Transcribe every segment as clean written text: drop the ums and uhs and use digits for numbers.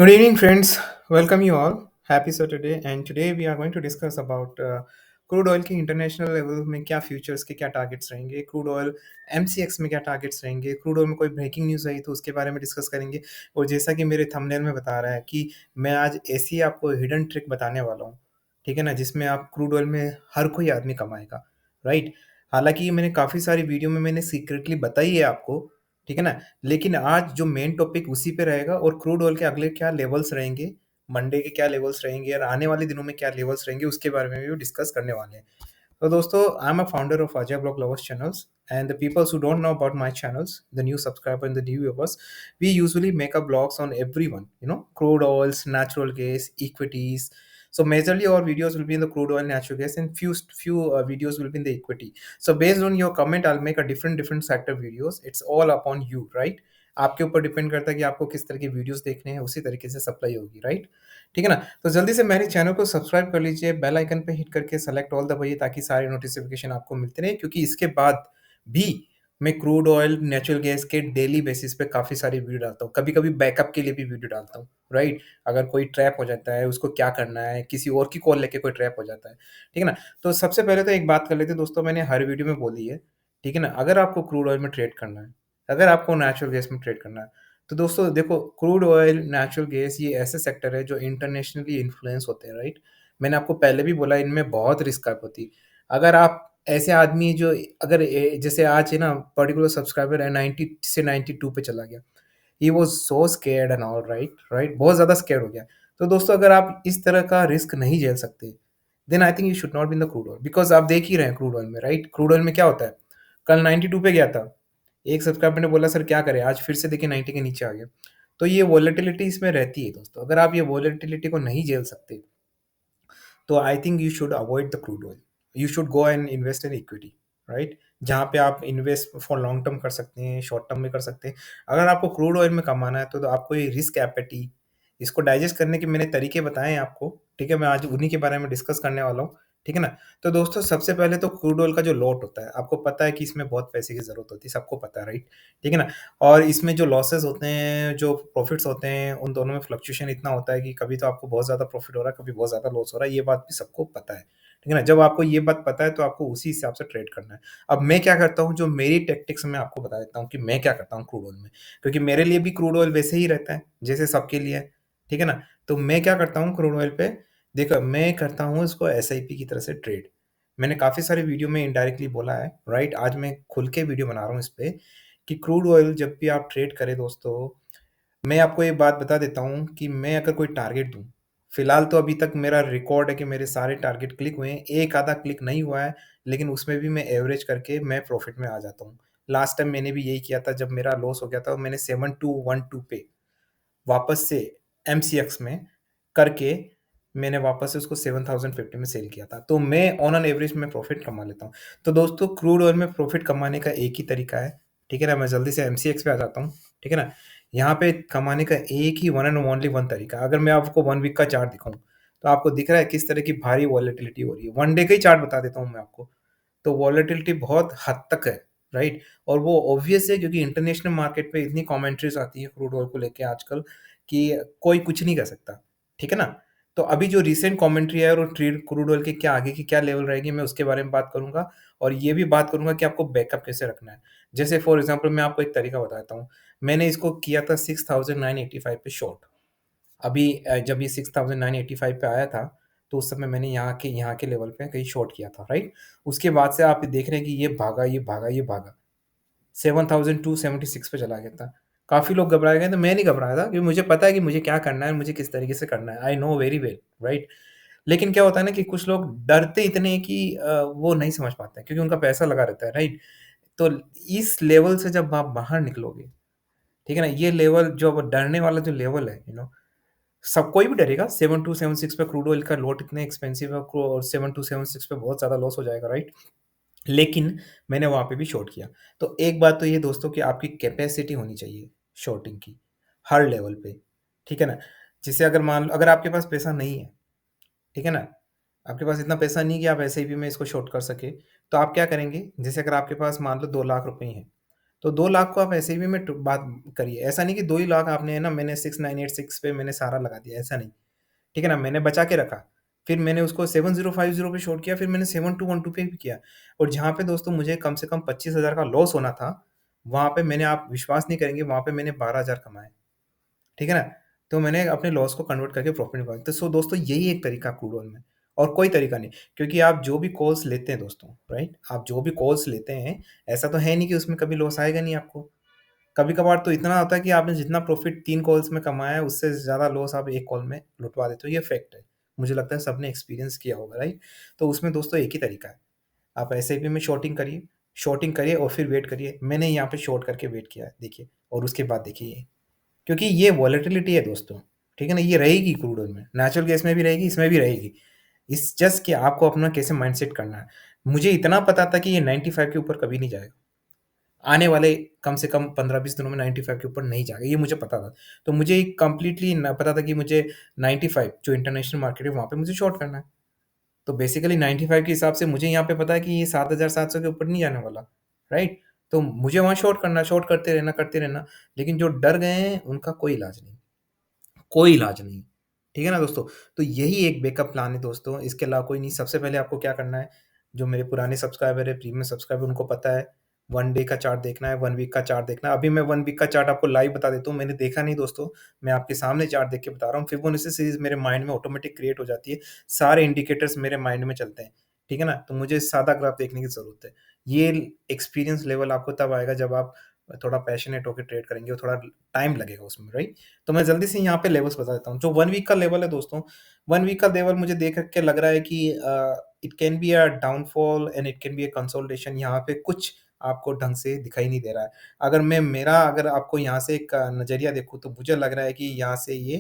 Good evening, friends. Welcome you all. Happy Saturday. And today we are going to discuss about crude oil की international level में क्या futures के क्या targets रहेंगे, crude oil MCX में क्या targets रहेंगे, क्रूड ऑयल में कोई ब्रेकिंग न्यूज़ आई तो उसके बारे में डिस्कस करेंगे। और जैसा कि मेरे थंबनेल में बता रहा है कि मैं आज ऐसी आपको हिडन ट्रिक बताने वाला हूँ, ठीक है ना, जिसमें आप क्रूड ऑयल में हर कोई आदमी कमाएगा, राइट। हालांकि ये मैंने काफ़ी सारी वीडियो में मैंने सीक्रेटली बताई है आपको, ठीक है ना। लेकिन आज जो मेन टॉपिक उसी पे रहेगा और क्रूड ऑयल के अगले क्या लेवल्स रहेंगे, मंडे के क्या लेवल्स रहेंगे और आने वाले दिनों में क्या लेवल्स रहेंगे उसके बारे में भी डिस्कस करने वाले हैं। तो दोस्तों, I am a founder of Ajay blog lovers channels and the people who don't know about my channels, the new subscriber and the new viewers, we usually make up blogs on everyone, crude oils, natural gas, equities. So majorly our videos will be in the crude oil, natural gas, and few videos will be in the equity. So based on your comment, I'll make a different sector videos. It's all upon you, right? आपके ऊपर depend करता है कि आपको किस तरह की videos देखने हैं, उसी तरीके से सप्लाई होगी, राइट। ठीक है ना। तो जल्दी से मेरे चैनल को सब्सक्राइब कर लीजिए, बेल आइकन पे हिट करके सेलेक्ट ऑल दबाइए ताकि सारे नोटिफिकेशन आपको मिलते रहे, क्योंकि इसके बाद भी मैं क्रूड ऑयल, नेचुरल गैस के डेली बेसिस पे काफ़ी सारी वीडियो डालता हूँ। कभी-कभी बैकअप के लिए भी वीडियो डालता हूँ, राइट? अगर कोई ट्रैप हो जाता है, उसको क्या करना है, किसी और की कॉल लेके कोई ट्रैप हो जाता है, ठीक है ना? तो सबसे पहले तो एक बात कर लेते हैं दोस्तों, मैंने हर वीडियो में बोली है, ठीक है ना? अगर आपको क्रूड ऑयल में ट्रेड करना है, अगर आपको नेचुरल गैस में ट्रेड करना है, तो दोस्तों देखो, क्रूड ऑयल, नेचुरल गैस ये ऐसे सेक्टर है जो इंटरनेशनली इन्फ्लुएंस होते हैं, राइट? मैंने आपको पहले भी बोला इनमें बहुत रिस्क आप होती है। अगर आप ऐसे आदमी जो अगर जैसे आज है ना, पर्टिकुलर सब्सक्राइबर है 90 से 92 पे चला गया, he was so scared and all, right right, बहुत ज़्यादा स्कैर्ड हो गया। तो दोस्तों, अगर आप इस तरह का रिस्क नहीं झेल सकते, then I think you should not be in the crude oil, because आप देख ही रहे हैं क्रूड ऑयल में, राइट। क्रूड ऑयल में क्या होता है, कल 92 पे गया था, एक सब्सक्राइबर ने बोला सर क्या करें, आज फिर से देखिए 90 के नीचे आ गया। तो ये वॉलेटिलिटी इसमें रहती है दोस्तों। अगर आप ये वॉलेटिलिटी को नहीं झेल सकते, तो आई think you should avoid the crude oil. You should go and invest in equity, right. जहाँ पे आप इन्वेस्ट फॉर लॉन्ग टर्म कर सकते हैं, शॉर्ट टर्म में कर सकते हैं। अगर आपको क्रूड ऑयल में कमाना है तो आपको ये रिस्क एपेटी, इसको डाइजेस्ट करने के मैंने तरीके बताए हैं आपको, ठीक है। मैं आज उन्हीं के बारे में डिस्कस करने वाला हूँ, ठीक है ना। तो दोस्तों, सबसे पहले तो क्रूड ऑयल का जो लॉट होता है, आपको पता है कि इसमें बहुत पैसे की जरूरत होती है, सबको पता है, राइट, ठीक है ना। और इसमें जो लॉसेस होते हैं, जो प्रॉफिट्स होते हैं, उन दोनों में फ्लक्चुएशन इतना होता है कि कभी तो आपको बहुत ज़्यादा प्रॉफिट हो रहा है, कभी बहुत ज़्यादा लॉस हो रहा है। ये बात भी सबको पता है, ठीक है ना। जब आपको ये बात पता है तो आपको उसी हिसाब से ट्रेड करना है। अब मैं क्या करता हूँ, जो मेरी टैक्टिक्स मैं आपको बता देता हूँ कि मैं क्या करता हूँ क्रूड ऑयल में, क्योंकि मेरे लिए भी क्रूड ऑयल वैसे ही रहता है जैसे सबके लिए है, ठीक है ना। तो मैं क्या करता हूँ क्रूड ऑयल पे, देखो मैं करता हूँ इसको एसआईपी की तरह से ट्रेड। मैंने काफ़ी सारे वीडियो में इनडायरेक्टली बोला है, राइट। आज मैं खुल के वीडियो बना रहा हूँ इस पे कि क्रूड ऑयल जब भी आप ट्रेड करें दोस्तों, मैं आपको एक बात बता देता हूँ कि मैं अगर कोई टारगेट दूँ, फिलहाल तो अभी तक मेरा रिकॉर्ड है कि मेरे सारे टारगेट क्लिक हुए हैं, एक आधा क्लिक नहीं हुआ है, लेकिन उसमें भी मैं एवरेज करके मैं प्रॉफिट में आ जाता हूँ। लास्ट टाइम मैंने भी यही किया था, जब मेरा लॉस हो गया था, मैंने 7212 पे वापस से एमसीएक्स में करके मैंने वापस से उसको 7050 में सेल किया था। तो मैं ऑन एन एवरेज में प्रॉफिट कमा लेता हूँ। तो दोस्तों, क्रूड ऑयल में प्रॉफिट कमाने का एक ही तरीका है, ठीक है ना। मैं जल्दी से एमसीएक्स पे आ जाता हूँ, ठीक है ना। यहाँ पे कमाने का एक ही वन एंड ओनली वन तरीका। अगर मैं आपको 1 वीक का चार्ट दिखाऊँ, तो आपको दिख रहा है किस तरह की भारी वॉलेटिलिटी हो रही है। 1 डे का ही चार्ट बता देता हूँ मैं आपको। तो वॉलेटिलिटी बहुत हद तक है, राइट। और वो ऑब्वियस है क्योंकि इंटरनेशनल मार्केट पे इतनी कमेंट्रीज आती है क्रूड ऑयल को लेके आजकल कि कोई कुछ नहीं कर सकता, ठीक है ना। तो अभी जो रिसेंट कमेंट्री है और ट्रेड क्रूड ऑयल के क्या आगे की क्या लेवल रहेगी, मैं उसके बारे में बात करूंगा। और ये भी बात करूंगा कि आपको बैकअप कैसे रखना है। जैसे फॉर एग्जांपल मैं आपको एक तरीका बताता हूँ। मैंने इसको किया था 6985 पे शॉर्ट। अभी जब ये 6985 पे आया था, तो उस समय मैंने यहाँ के लेवल पे कहीं शॉर्ट किया था, राइट। उसके बाद से आप देख रहे हैं कि ये भागा, ये भागा, ये भागा, 7276 पे चला गया था। काफ़ी लोग घबरा गए थे, मैं नहीं घबराया था क्योंकि मुझे पता है कि मुझे क्या करना है, मुझे किस तरीके से करना है। I know very well, right. लेकिन क्या होता है ना कि कुछ लोग डरते इतने हैं कि वो नहीं समझ पाते हैं क्योंकि उनका पैसा लगा रहता है, राइट। तो इस लेवल से जब आप बाहर निकलोगे, ठीक है ना, ये लेवल जो अब डरने वाला जो लेवल है, सब कोई भी डरेगा। 7276 पे क्रूड ऑयल का लॉट इतने एक्सपेंसिव है और 7276 पे बहुत ज़्यादा लॉस हो जाएगा, राइट। लेकिन मैंने वहाँ पे भी शॉर्ट किया। तो एक बात तो ये दोस्तों कि आपकी कैपेसिटी होनी चाहिए शॉर्टिंग की, हर लेवल पे, ठीक है ना। जैसे अगर मान लो अगर आपके पास पैसा नहीं है, ठीक है ना, आपके पास इतना पैसा नहीं कि आप एसआईपी में इसको शॉर्ट कर सके, तो आप क्या करेंगे, जैसे अगर आपके पास मान लो 2 लाख रुपए ही हैं, तो 2 लाख को आप एसआईपी में बात करिए। ऐसा नहीं कि 2 ही लाख आपने है ना मैंने 6986 पे मैंने सारा लगा दिया, ऐसा नहीं। ठीक है ना? मैंने बचा के रखा। फिर मैंने उसको 7050 पे शॉर्ट किया, फिर मैंने 7212 पे भी किया। और जहाँ पे दोस्तों मुझे कम से कम 25,000 का लॉस होना था, वहाँ पे मैंने आप विश्वास नहीं करेंगे, वहाँ पे मैंने 12,000 कमाए। ठीक है ना? तो मैंने अपने लॉस को कन्वर्ट करके प्रॉफ़िट निकाला। तो दोस्तों यही एक तरीका है क्रूड ऑयल में, और कोई तरीका नहीं। क्योंकि आप जो भी कॉल्स लेते हैं दोस्तों, राइट? आप जो भी कॉल्स लेते हैं, ऐसा तो है नहीं कि उसमें कभी लॉस आएगा नहीं आपको। कभी-कभार तो इतना होता है कि आपने जितना प्रॉफ़िट 3 कॉल्स में कमाया है, उससे ज़्यादा लॉस आप 1 कॉल में लुटवा देते हो, ये फैक्ट है। मुझे लगता है सबने एक्सपीरियंस किया होगा, राइट? तो उसमें दोस्तों एक ही तरीका है, आप एसआईपी में शॉर्टिंग करिए और फिर वेट करिए। मैंने यहाँ पे शॉर्ट करके वेट किया है, देखिए, और उसके बाद देखिए, क्योंकि ये वॉलेटिलिटी है दोस्तों, ठीक है ना? ये रहेगी क्रूड ऑयल में, नेचुरल गैस में भी रहेगी, इसमें भी रहेगी। इट्स जस्ट कि आपको अपना कैसे माइंडसेट करना है। मुझे इतना पता था कि ये 95 के ऊपर कभी नहीं जाएगा। आने वाले कम से कम 15-20 दिनों में 95 के ऊपर नहीं जाएगा, ये मुझे पता था। तो मुझे कंप्लीटली न पता था कि मुझे 95 जो इंटरनेशनल मार्केट है, वहाँ पे मुझे शॉर्ट करना है। तो बेसिकली 95 के हिसाब से मुझे यहाँ पे पता है कि ये 7,700 के ऊपर नहीं जाने वाला, राइट? तो मुझे वहाँ शॉर्ट करना है, शॉर्ट करते रहना। लेकिन जो डर गए हैं, उनका कोई इलाज नहीं। कोई इलाज नहीं। ठीक है ना दोस्तों? तो यही एक बैकअप प्लान है दोस्तों, इसके अलावा कोई नहीं। सबसे पहले आपको क्या करना है, जो मेरे पुराने सब्सक्राइबर है, प्रीमियम सब्सक्राइबर, उनको पता है, 1 डे का चार्ट देखना है, 1 वीक का चार्ट देखना है। अभी मैं 1 वीक का चार्ट आपको लाइव बता देता हूँ, मैंने देखा नहीं दोस्तों, मैं आपके सामने चार्ट देख के बता रहा हूँ। फिबोनाची सीरीज़ मेरे माइंड में ऑटोमेटिक क्रिएट हो जाती है, सारे इंडिकेटर्स मेरे माइंड में चलते हैं। ठीक है ना? तो मुझे सादा ग्राफ देखने की ज़रूरत है। ये एक्सपीरियंस लेवल आपको तब आएगा जब आप थोड़ा पैशनेट होके ट्रेड करेंगे, और थोड़ा टाइम लगेगा उसमें, राइट? तो मैं जल्दी से यहाँ पे लेवल्स बता देता हूँ। जो 1 वीक का लेवल है दोस्तों, 1 वीक का लेवल मुझे देख के लग रहा है कि it can be a downfall and it can be a consolidation. यहाँ पे कुछ आपको ढंग से दिखाई नहीं दे रहा है। अगर आपको यहाँ से एक नज़रिया देखूँ, तो मुझे लग रहा है कि यहाँ से ये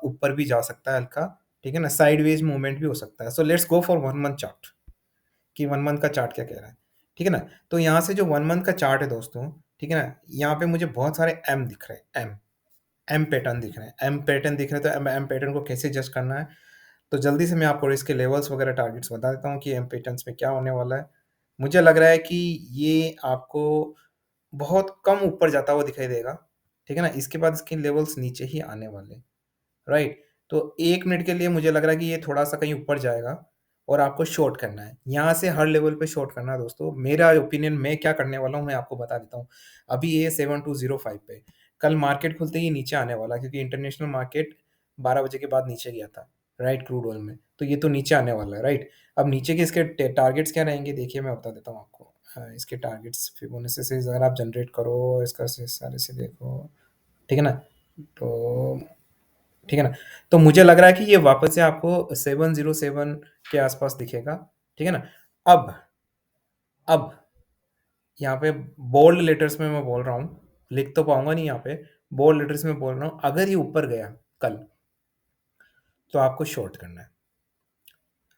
ऊपर भी जा सकता है हल्का, ठीक है ना? साइडवेज मूवमेंट भी हो सकता है। So let's go for 1 month chart, कि 1 मंथ का चार्ट क्या कह रहा है। ठीक है ना? तो यहाँ से जो 1 मंथ का चार्ट है दोस्तों, ठीक है ना? यहाँ पे मुझे बहुत सारे एम दिख रहे हैं, एम। एम पैटर्न दिख रहे हैं, एम पैटर्न दिख रहे हैं, तो एम एम पैटर्न को कैसे जज करना है? तो जल्दी से मैं आपको इसके लेवल्स वगैरह टारगेट्स बता देता हूँ कि एम पैटर्न्स में क्या होने वाला है। मुझे लग रहा है कि ये आपको बहुत कम ऊपर जाता हुआ दिखाई देगा, ठीक है ना? इसके बाद इसके लेवल्स नीचे ही आने वाले हैं, राइट? तो 1 मिनट के लिए मुझे लग रहा है कि ये थोड़ा-सा कहीं ऊपर जाएगा और आपको शॉर्ट करना है। यहाँ से हर लेवल पे शॉर्ट करना है दोस्तों। मेरा ओपिनियन, मैं क्या करने वाला हूँ, मैं आपको बता देता हूँ। अभी ये 7205 पे, कल मार्केट खुलते ही नीचे आने वाला है, क्योंकि इंटरनेशनल मार्केट 12 बजे के बाद नीचे गया था, राइट, क्रूड ऑयल में। तो ये तो नीचे आने वाला है, राइट? अब नीचे के इसके टारगेट्स क्या रहेंगे, देखिए मैं बता देता हूँ आपको। इसके टारगेट्स फिबोनाची से अगर आप जनरेट करो, इसका से सारे से देखो, ठीक है ना? तो ठीक है ना? तो मुझे लग रहा है कि ये वापस से आपको 707 के आसपास दिखेगा, ठीक है ना? अब अब यहाँ पे बोल्ड लेटर्स में मैं बोल रहा हूँ, लिख तो पाऊँगा नहीं यहाँ पे, बोल्ड लेटर्स में बोल रहा हूँ, अगर ये ऊपर गया कल, तो आपको शॉर्ट करना है।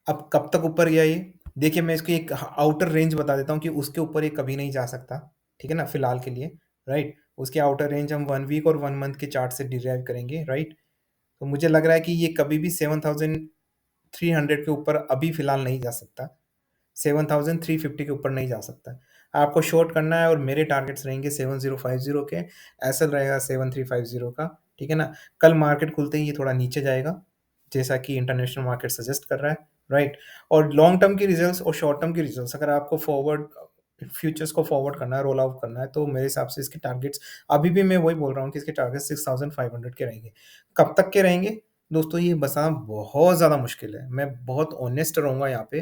अब कब तक ऊपर गया ये? देखिए, मैं इसकी एक आउटर रेंज बता देता हूँ कि उसके ऊपर ये कभी नहीं जा सकता, ठीक है ना? फिलहाल के लिए, राइट? उसकी आउटर रेंज हम 1 वीक और 1 मंथ के चार्ट से डिराइव करेंगे, राइट? तो मुझे लग रहा है कि ये कभी भी 7,300 के ऊपर अभी फिलहाल नहीं जा सकता। 7,350 के ऊपर नहीं जा सकता। आपको शॉर्ट करना है, और मेरे टारगेट्स रहेंगे 7050 के, एसएल रहेगा 7350 का, ठीक है ना? कल मार्केट खुलते ही ये थोड़ा नीचे जाएगा, जैसा कि इंटरनेशनल मार्केट सजेस्ट कर रहा है, राइट? और लॉन्ग टर्म की रिजल्ट्स और शॉर्ट टर्म की रिजल्ट्स, अगर आपको फ्यूचर्स को फॉरवर्ड करना है, रोल आउट करना है, तो मेरे हिसाब से इसके टारगेट्स, अभी भी मैं वही बोल रहा हूँ कि इसके टारगेट 6500 के रहेंगे। कब तक के रहेंगे? दोस्तों, ये बताना बहुत ज़्यादा मुश्किल है। मैं बहुत ऑनेस्ट रहूँगा यहाँ पे,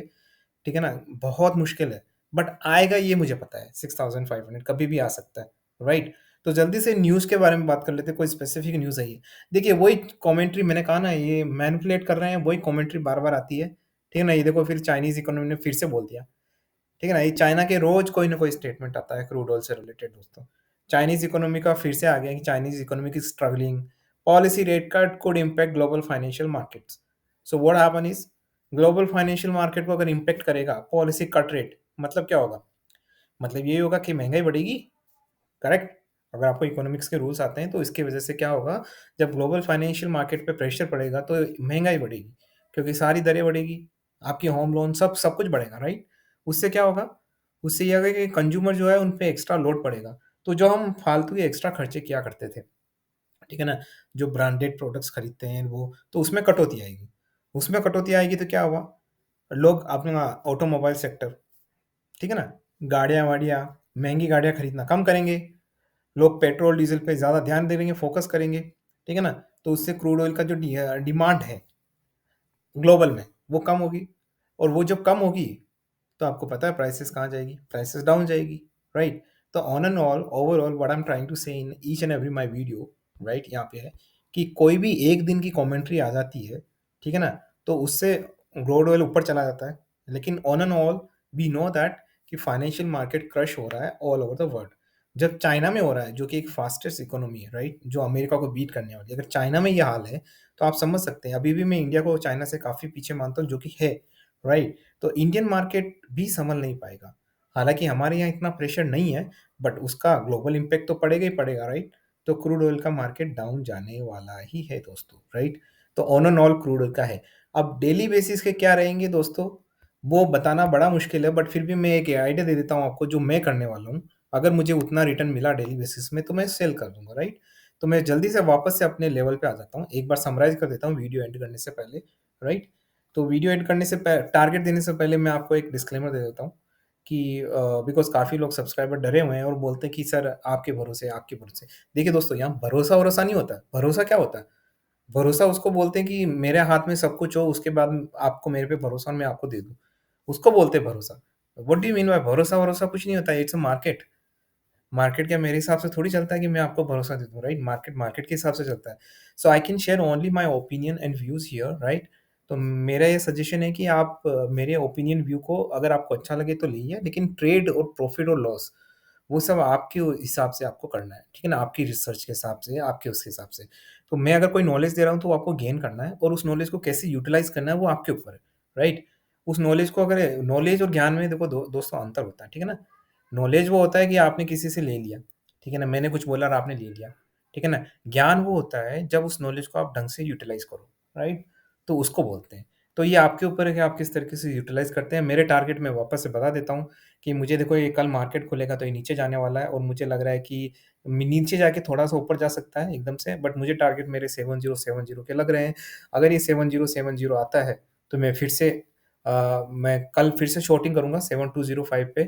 ठीक है ना? बहुत मुश्किल है, बट आएगा ये मुझे पता है, 6500 कभी भी आ सकता है, राइट? तो जल्दी से न्यूज़ के बारे में बात कर लेते हैं, कोई स्पेसिफिक न्यूज़ है ये। देखिए, वही कमेंट्री मैंने कहा ना, ये मैनिपुलेट कर रहे हैं, वही कमेंट्री बार-बार आती है, ठीक है ना? ये देखो, फिर चाइनीज़ इकोनॉमी ने फिर से बोल दिया, ठीक है ना? ये चाइना के रोज़ कोई ना कोई स्टेटमेंट आता है क्रूड ऑयल से रिलेटेड दोस्तों। चाइनीज़ इकोनॉमी का फिर से आ गया कि Chinese economy is struggling, policy rate cut could impact global financial markets. So what happen is, global financial market को अगर इम्पैक्ट करेगा पॉलिसी कट रेट, मतलब क्या होगा? मतलब ये होगा कि महँगाई बढ़ेगी, करेक्ट? अगर आपको इकोनॉमिक्स के रूल्स आते हैं, तो इसकी वजह से क्या होगा, जब ग्लोबल फाइनेंशियल मार्केट पे प्रेशर पड़ेगा, तो महँगाई बढ़ेगी, क्योंकि सारी दरें बढ़ेगी, आपकी होम लोन सब कुछ बढ़ेगा, राइट? उससे क्या होगा? उससे ये होगा कि कंज्यूमर जो है, उन पे एक्स्ट्रा लोड पड़ेगा। तो जो हम फालतू के एक्स्ट्रा खर्चे किया करते थे, ठीक है ना? जो ब्रांडेड प्रोडक्ट्स खरीदते हैं वो, तो उसमें कटौती आएगी। उसमें कटौती आएगी तो क्या हुआ? लोग अपना ऑटोमोबाइल सेक्टर, ठीक है ना? गाड़ियाँ-वाड़ियाँ, महँगी गाड़ियाँ खरीदना कम करेंगे। लोग पेट्रोल, डीज़ल पे ज़्यादा ध्यान देंगे, फ़ोकस करेंगे, ठीक है ना? तो उससे क्रूड ऑयल का जो डिमांड है ग्लोबल में, वो कम होगी, और वो जब कम होगी, तो आपको पता है प्राइसेज़ कहाँ जाएगी? प्राइसेज़ डाउन जाएगी, राइट? तो on and all, overall what I am trying to say in each and every my video, right, यहाँ पे है कि कोई भी एक दिन की कमेंट्री आ जाती है, ठीक है ना? तो उससे क्रूड ऑयल ऊपर चला जाता है। लेकिन on and all we know that कि फाइनेंशियल मार्केट क्रश हो रहा है ऑल ओवर द वर्ल्ड। जब चाइना में हो रहा है, जो कि एक फास्टेस्ट इकोनॉमी है, राइट? जो अमेरिका को बीट करने वाली है। अगर चाइना में ये हाल है, तो आप समझ सकते हैं। अभी भी मैं इंडिया को चाइना से काफ़ी पीछे मानता हूँ, जो कि है, राइट? तो इंडियन मार्केट भी संभल नहीं पाएगा। हालाँकि हमारे यहाँ इतना प्रेशर नहीं है, बट उसका ग्लोबल इम्पैक्ट तो पड़ेगा ही पड़ेगा, राइट? तो क्रूड ऑयल का मार्केट डाउन जाने वाला ही है दोस्तों, राइट? तो on and all crude oil का है। अब डेली बेसिस के क्या रहेंगे दोस्तों, वो बताना बड़ा मुश्किल है, बट फिर भी मैं एक आइडिया दे देता हूँ आपको, जो मैं करने वाला हूँ। अगर मुझे उतना रिटर्न मिला डेली बेसिस में, तो मैं सेल कर दूँगा, राइट? तो मैं जल्दी से वापस से अपने लेवल पे आ जाता हूँ। एक बार समराइज़ कर देता हूँ वीडियो एंड करने से पहले, राइट? तो वीडियो एंड करने से टारगेट देने से पहले मैं आपको एक डिस्क्लेमर दे देता हूँ कि बिकॉज़ काफ़ी लोग सब्सक्राइबर डरे हुए हैं और बोलते हैं कि सर आपके भरोसे, आपके भरोसे। देखिए दोस्तों, यहाँ भरोसा-वरोसा नहीं होता है। भरोसा क्या होता है? भरोसा उसको बोलते हैं कि मेरे हाथ में सब कुछ हो, उसके बाद आपको मेरे पे भरोसा और मैं आपको दे दूँ। उसको बोलते हैं भरोसा। What do you mean by भरोसा-वरोसा? कुछ नहीं होता है, इट्स अ मार्केट। मार्केट क्या मेरे हिसाब से थोड़ी चलता है कि मैं आपको भरोसा दे दूँ, राइट? मार्केट मार्केट के हिसाब से चलता है। So I can share only my opinion and views here, right? तो मेरा ये सजेशन है कि आप मेरे ओपिनियन व्यू को अगर आपको अच्छा लगे तो लीजिए, लेकिन ट्रेड और प्रॉफ़िट और लॉस, वो सब आपके हिसाब से आपको करना है, ठीक है ना? आपकी रिसर्च के हिसाब से, आपके उसके हिसाब से। तो मैं अगर कोई नॉलेज दे रहा हूँ, तो वो आपको गेन करना है, और उस नॉलेज को कैसे यूटिलाइज़ करना है, वो आपके ऊपर है, राइट? उस नॉलेज को, अगर नॉलेज और ज्ञान में देखो दोस्तों अंतर होता है, ठीक है ना? नॉलेज वो होता है कि आपने किसी से ले लिया, ठीक है ना? मैंने कुछ बोला और आपने ले लिया, ठीक है ना? ज्ञान वो होता है जब उस नॉलेज को आप ढंग से यूटिलाइज़ करो, राइट? तो उसको बोलते हैं। तो ये आपके ऊपर है कि आप किस तरीके से यूटिलाइज़ करते हैं। मेरे टारगेट मैं वापस से बता देता हूँ कि मुझे देखो, ये कल मार्केट खुलेगा तो ये नीचे जाने वाला है, और मुझे लग रहा है कि नीचे जाके थोड़ा-सा ऊपर जा सकता है एकदम से, बट मुझे टारगेट मेरे 7070 के लग रहे हैं। अगर ये 7070 आता है, तो मैं फिर से मैं कल फिर से शॉर्टिंग करूँगा 7205 पे,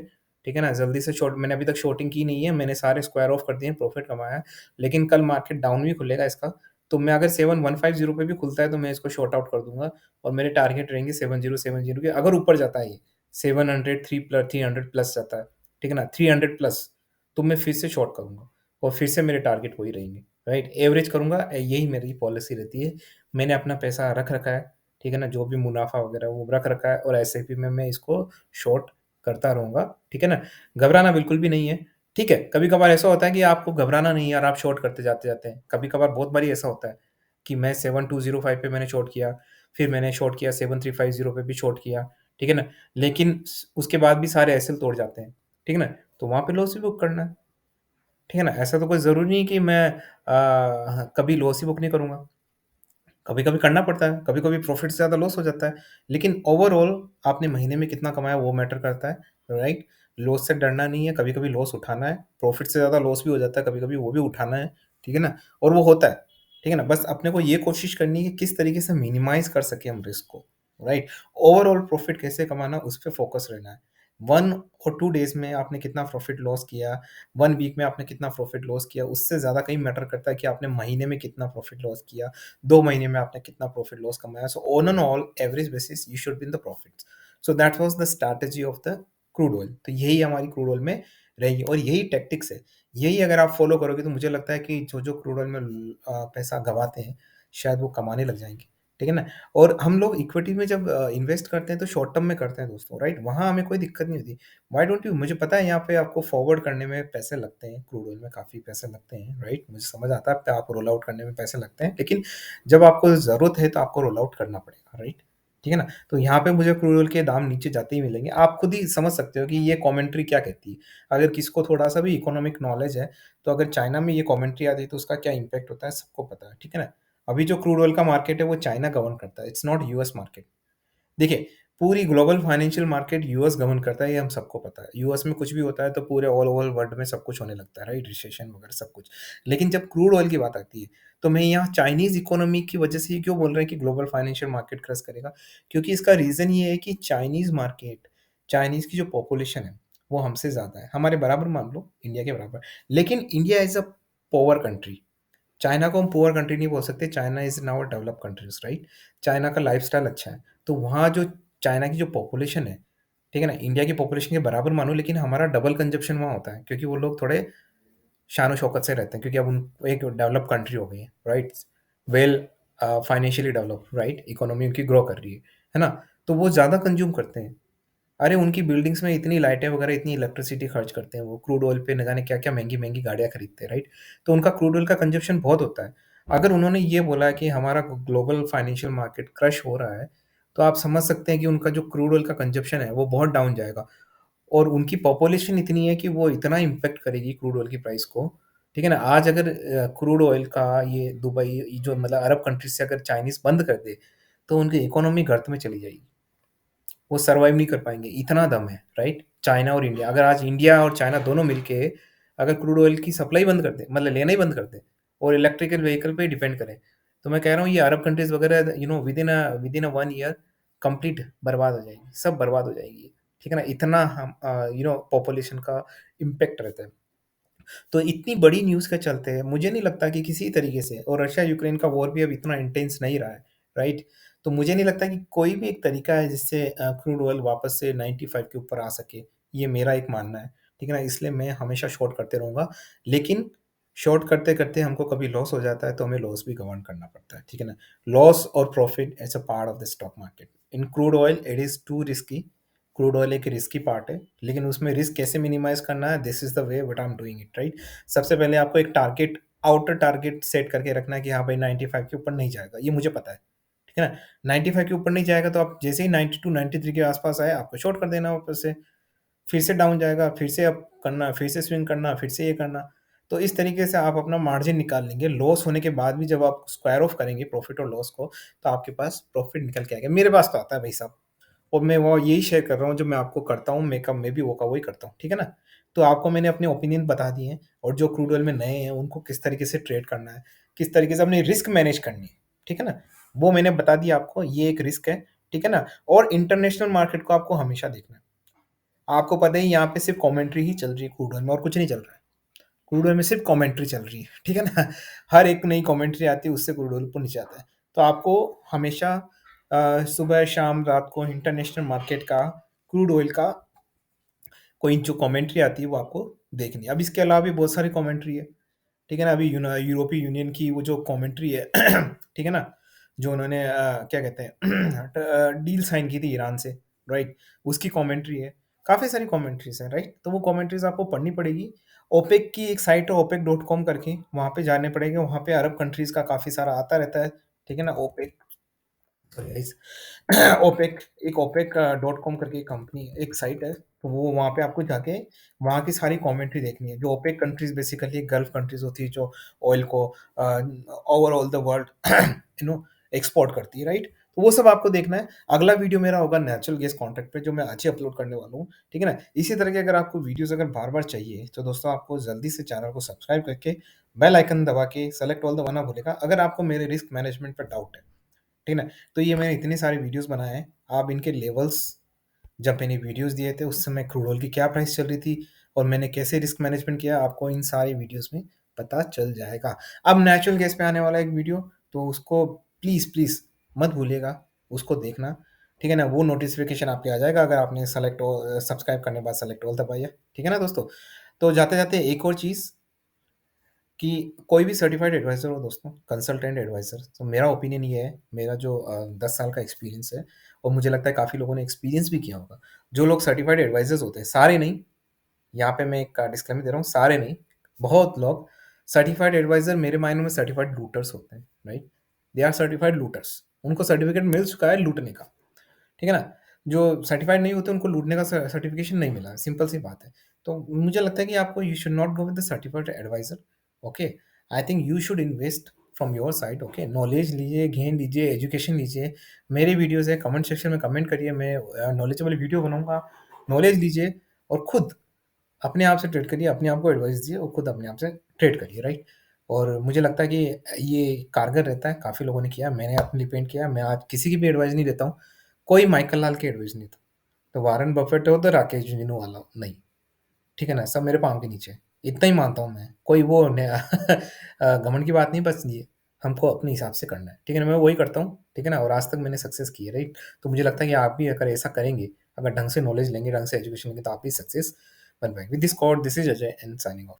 ठीक है ना? जल्दी से शॉर्ट, मैंने अभी तक शॉर्टिंग की नहीं है, मैंने सारे स्क्वायर ऑफ कर दिए हैं, प्रॉफिट कमाया है। लेकिन कल मार्केट डाउन भी खुलेगा इसका, तो मैं अगर 7150 पे भी खुलता है, तो मैं इसको शॉर्ट आउट कर दूँगा, और मेरे टारगेट रहेंगे 7070 के। अगर ऊपर जाता है ये 700 300 प्लस जाता है, ठीक है ना? 300 प्लस, तो मैं फिर से शॉर्ट करूँगा, और फिर से मेरे टारगेट वही रहेंगे, राइट? एवरेज करूँगा, यही मेरी पॉलिसी रहती है। मैंने अपना पैसा रख रखा है, ठीक है ना? जो भी मुनाफ़ा वगैरह वो रख रखा है, और एसआईपी में मैं इसको शॉर्ट करता रहूँगा, ठीक है ना? घबराना बिल्कुल भी नहीं है, ठीक है? कभी-कभार ऐसा होता है कि आपको घबराना नहीं है और आप शॉर्ट करते जाते-जाते हैं। कभी-कभार बहुत बारी ऐसा होता है कि मैं 7205 पे मैंने शॉर्ट किया, फिर मैंने शॉर्ट किया 7350 पे भी शॉर्ट किया, ठीक है ना? लेकिन उसके बाद भी सारे एसएल तोड़ जाते हैं, ठीक है ना? तो वहाँ पे लॉस ही बुक करना है, ठीक है ना? ऐसा तो कोई ज़रूरी नहीं कि मैं कभी लॉस ही बुक नहीं करूँगा। कभी-कभी करना पड़ता है, कभी-कभी प्रॉफ़िट से ज़्यादा लॉस हो जाता है। लेकिन ओवरऑल आपने महीने में कितना कमाया वो मैटर करता है, राइट? लॉस से डरना नहीं है, कभी-कभी लॉस उठाना है, प्रॉफ़िट से ज़्यादा लॉस भी हो जाता है कभी-कभी, वो भी उठाना है, ठीक है ना? और वो होता है, ठीक है ना? बस अपने को ये कोशिश करनी है कि किस तरीके से मिनिमाइज़ कर सकें हम रिस्क को, राइट? ओवरऑल प्रॉफ़िट कैसे कमाना, उस पे फ़ोकस रहना है। 1 और 2 डेज़ में आपने कितना प्रॉफ़िट लॉस किया, 1 वीक में आपने कितना प्रॉफ़िट लॉस किया, उससे ज़्यादा कहीं मैटर करता है कि आपने महीने में कितना प्रॉफ़िट लॉस किया, 2 महीने में आपने कितना प्रॉफिट लॉस कमाया। So on an all average basis you should be in the profits. So that was the strategy of the crude oil. तो यही हमारी क्रूड ऑयल में रहेगी, और यही टैक्टिक्स है। यही अगर आप फॉलो करोगे, तो मुझे लगता है कि जो-जो क्रूड ऑयल में पैसा गँवाते हैं, शायद वो कमाने लग जाएँगे। ठीक है ना? और हम लोग इक्विटी में जब इन्वेस्ट करते हैं, तो शॉर्ट टर्म में करते हैं दोस्तों, राइट? वहाँ हमें कोई दिक्कत नहीं होती। व्हाई डोंट यू, मुझे पता है यहाँ पे आपको फॉरवर्ड करने में पैसे लगते हैं, क्रूड ऑयल में काफ़ी पैसे लगते हैं, राइट? मुझे समझ आता है आप रोल आउट करने में पैसे लगते हैं, लेकिन जब आपको ज़रूरत है तो आपको रोल आउट करना पड़ेगा, राइट? ठीक है ना? तो यहाँ पे मुझे क्रूड ऑयल के दाम नीचे जाते ही मिलेंगे। आप खुद ही समझ सकते हो कि ये कमेंट्री क्या कहती है। अगर किसको थोड़ा-सा भी इकोनॉमिक नॉलेज है, तो अगर चाइना में ये कमेंट्री आ रही है, तो उसका क्या इम्पैक्ट होता है, सबको पता है, ठीक है ना? अभी जो क्रूड ऑयल का मार्केट है, वो चाइना गवर्न करता है, इट्स नॉट यूएस मार्केट। देखिए, पूरी global financial market US govern करता है, ये हम सबको पता है। यूएस में कुछ भी होता है तो पूरे ऑल ओवर वर्ल्ड में सब कुछ होने लगता है, राइट? रिसेशन वगैरह सब कुछ। लेकिन जब क्रूड ऑयल की बात आती है, तो मैं यहाँ चाइनीज़ इकोनॉमी की वजह से ये क्यों बोल रहे हैं कि ग्लोबल फाइनेंशियल मार्केट क्रश करेगा? क्योंकि इसका रीज़न ये है कि चाइनीज़ मार्केट, चाइनीज़ की जो पॉपुलेशन है, वो हमसे ज़्यादा है। हमारे बराबर मान लो, इंडिया के बराबर। लेकिन India is a poor country. China को हम पुअर कंट्री नहीं बोल सकते, China is now a developed countries, right? China का लाइफ़स्टाइल अच्छा है, तो वहाँ जो चाइना की जो पॉपुलेशन है, ठीक है ना? इंडिया की पॉपुलेशन के बराबर मानो, लेकिन हमारा डबल कंज़म्पशन वहाँ होता है, क्योंकि वो लोग थोड़े शान-ओ-शौकत से रहते हैं, क्योंकि अब उन एक डेवलप्ड कंट्री हो गई है, right? Well financially developed, right? Economy उनकी ग्रो कर रही है ना? तो वो ज़्यादा कंज़्यूम करते हैं। अरे! उनकी बिल्डिंग्स में इतनी लाइटें वगैरह, इतनी इलेक्ट्रिसिटी खर्च करते हैं वो, क्रूड ऑयल पे न जाने क्या-क्या महँगी-महँगी गाड़ियाँ खरीदते हैं, राइट? तो उनका क्रूड ऑयल का कंज़म्पशन बहुत होता है। अगर उन्होंने ये बोला है कि हमारा ग्लोबल फाइनेंशियल मार्केट क्रश हो रहा है, तो आप समझ सकते हैं कि उनका जो क्रूड ऑयल का कंज़म्पशन है, वो बहुत डाउन जाएगा। और उनकी पॉपुलेशन इतनी है कि वो इतना इम्पैक्ट करेगी क्रूड ऑयल की प्राइस को, ठीक है ना? आज अगर क्रूड ऑयल का ये दुबई, ये जो मतलब अरब कंट्रीज़ से अगर चाइनीज़ बंद कर दे, तो उनकी इकोनॉमी गर्त में चली जाएगी। वो सर्वाइव नहीं कर पाएँगे, इतना दम है, राइट? चाइना और इंडिया, अगर आज इंडिया और चाइना दोनों मिलके अगर क्रूड ऑयल की सप्लाई बंद कर दें, मतलब लेना ही बंद कर दें और इलेक्ट्रिकल व्हीकल पे डिपेंड करें, तो मैं कह रहा हूँ ये अरब कंट्रीज़ वगैरह विदिन अ 1 ईयर कंप्लीट बर्बाद हो जाएँगी, सब बर्बाद हो जाएगी, ठीक है ना? इतना हम पॉपुलेशन का इम्पैक्ट रहता है। तो इतनी बड़ी न्यूज़ के चलते मुझे नहीं लगता कि किसी तरीके से, और रशिया यूक्रेन का वॉर भी अब इतना इंटेंस नहीं रहा है, राइट? तो मुझे नहीं लगता कि कोई भी एक तरीका है जिससे क्रूड ऑयल वापस से 95 के ऊपर आ सके। ये मेरा एक मानना है, ठीक है ना? इसलिए मैं हमेशा शॉर्ट करते रहूँगा। लेकिन शॉर्ट करते-करते हमको कभी लॉस हो जाता है, तो हमें लॉस भी गवर्न करना पड़ता है, ठीक है ना? लॉस और profit as a part of the stock market. In crude oil it is to risky. Crude oil एक रिस्की पार्ट है, लेकिन उसमें रिस्क कैसे मिनिमाइज़ करना है, this is the way what I am doing it, right? सबसे पहले आपको एक आउटर टारगेट सेट करके रखना है कि हाँ भाई 95 के ऊपर नहीं जाएगा, ये मुझे पता है, ठीक है ना? 95 के ऊपर नहीं जाएगा तो आप जैसे ही 92, 93 के आस-पास आए, आपको शॉर्ट कर देना है वापस से। फिर से डाउन जाएगा, फिर से अप करना, फिर से स्विंग करना, फिर से ये करना। तो इस तरीके से आप अपना मार्जिन निकाल लेंगे। लॉस होने के बाद भी जब आप स्क्वायर ऑफ करेंगे प्रॉफिट और लॉस को, तो आपके पास प्रॉफिट निकल के आएगा। मेरे पास तो आता है भाई साहब। और मैं वो यही शेयर कर रहा हूँ जो मैं आपको करता हूँ, मैं भी वो का वही करता हूँ, ठीक है ना? तो आपको मैंने अपने ओपिनियन बता दिए हैं, और जो क्रूड ऑयल में नए हैं उनको किस तरीके से ट्रेड करना है, किस तरीके से अपनी रिस्क मैनेज करनी है, ठीक है ना? वो मैंने बता दिया आपको, ये एक रिस्क है, ठीक है ना? और इंटरनेशनल मार्केट को आपको हमेशा देखना है। आपको पता ही है यहाँ पे सिर्फ़ कमेंट्री ही चल रही है क्रूड ऑयल में, और कुछ नहीं चल रहा है। क्रूड ऑयल में सिर्फ़ कमेंट्री चल रही है, ठीक है ना? हर एक नई कमेंट्री आती है, उससे क्रूड ऑयल ऊपर नीचे आता है। तो आपको हमेशा सुबह, शाम, रात को इंटरनेशनल मार्केट का, क्रूड ऑयल का कोई जो कमेंट्री आती है वो आपको देखनी है। अब इसके अलावा भी बहुत सारी कमेंट्री है, ठीक है ना? अभी यूरोपीय यूनियन की वो जो कमेंट्री है, ठीक है ना? जो उन्होंने क्या कहते हैं डील साइन की थी ईरान से, राइट? उसकी कमेंट्री है। काफ़ी सारी कमेंट्रीज़ हैं, राइट? तो वो कमेंट्रीज़ आपको पढ़नी पड़ेगी। ओपेक की एक साइट है opec.com करके, वहाँ पे जाने पड़ेंगे। वहाँ पे अरब कंट्रीज़ का काफ़ी सारा आता रहता है, ठीक है ना? ओपेक, सॉरी गाइस, ओपेक, एक ओपेक डॉट कॉम करके एक कंपनी एक साइट है, तो वो वहाँ पे आपको जाके वहाँ की सारी कमेंट्री देखनी है। जो OPEC countries basically gulf countries होती है, जो ऑयल को ओवरऑल द वर्ल्ड एक्सपोर्ट करती है, राइट? तो वो सब आपको देखना है। अगला वीडियो मेरा होगा नेचुरल गैस कॉन्ट्रैक्ट पे, जो मैं आज ही अपलोड करने वाला हूँ, ठीक है ना? इसी तरह के अगर आपको वीडियोज़ अगर बार-बार चाहिए, तो दोस्तों आपको जल्दी से चैनल को सब्सक्राइब करके बेल आइकन दबा के सेलेक्ट ऑल दबाना भूलिएगा, अगर आपको मेरे रिस्क मैनेजमेंट पे डाउट है। ठीक है ना? तो ये मैंने इतने सारे वीडियोज़ बनाए हैं, आप इनके लेवल्स, जब मैंने वीडियोज़ दिए थे उस समय क्रूड ऑयल की क्या प्राइस चल रही थी और मैंने कैसे रिस्क मैनेजमेंट किया, आपको इन सारी वीडियोज़ में पता चल जाएगा। अब नेचुरल गैस पे आने वाला है एक वीडियो, तो उसको प्लीज़ मत भूलिएगा, उसको देखना, ठीक है ना? वो नोटिफ़िकेशन आपके आ जाएगा अगर आपने सब्सक्राइब करने के बाद सेलेक्ट ऑल दबाई है, ठीक है ना दोस्तों? तो जाते-जाते एक और चीज़, कि कोई भी सर्टिफाइड एडवाइज़र हो दोस्तों, कंसल्टेंट एडवाइज़र, तो मेरा ओपिनियन ये है, मेरा जो 10 साल का एक्सपीरियंस है, और मुझे लगता है काफ़ी लोगों ने एक्सपीरियंस भी किया होगा। जो लोग सर्टिफाइड एडवाइज़र्स होते हैं, सारे नहीं, यहाँ पे मैं एक डिस्क्लेमर दे रहा हूँ, सारे नहीं, बहुत लोग सर्टिफाइड एडवाइज़र मेरे मायने में सर्टिफाइड लूटर्स होते हैं, right? They are certified looters, उनको सर्टिफिकेट मिल चुका है लूटने का। ठीक है ना? जो सर्टिफ़ाइड नहीं होते उनको लूटने का सर्टिफ़िकेशन नहीं मिला, सिंपल सी बात है। तो मुझे लगता है कि आपको you should not go with the certified adviser, okay? I think you should invest from your side, okay? Knowledge लीजिए, गेन लीजिए, एजुकेशन लीजिए। मेरी वीडियोज़ है, कमेंट सेक्शन में कमेंट करिए, मैं नॉलेजेबल वीडियो बनाऊँगा। नॉलेज लीजिए और खुद अपने आप से ट्रेड करिए, अपने आप को एडवाइस दीजिए और खुद अपने आप से ट्रेड करिए, राइट? और मुझे लगता है कि ये कारगर रहता है, काफ़ी लोगों ने किया, मैंने अपने लिए पेंट किया, मैं आज किसी की भी एडवाइस नहीं देता हूँ, कोई माइकल लाल की एडवाइस नहीं देता। तो वारेन बफेट हो तो राकेश जुनून वाला नहीं, ठीक है ना? सब मेरे पाँव के नीचे है, इतना ही मानता हूँ मैं। कोई वो घमंड की बात नहीं, बस ये हमको अपने हिसाब से करना है, ठीक है ना? मैं वही करता हूँ, ठीक है ना? और आज तक मैंने सक्सेस की है, राइट? तो मुझे लगता है कि आप भी अगर ऐसा करेंगे, अगर ढंग से नॉलेज लेंगे, ढंग से एजुकेशन लेंगे, तो आप भी सक्सेस बन पाएँगे। With this quote, this is Ajay and signing of.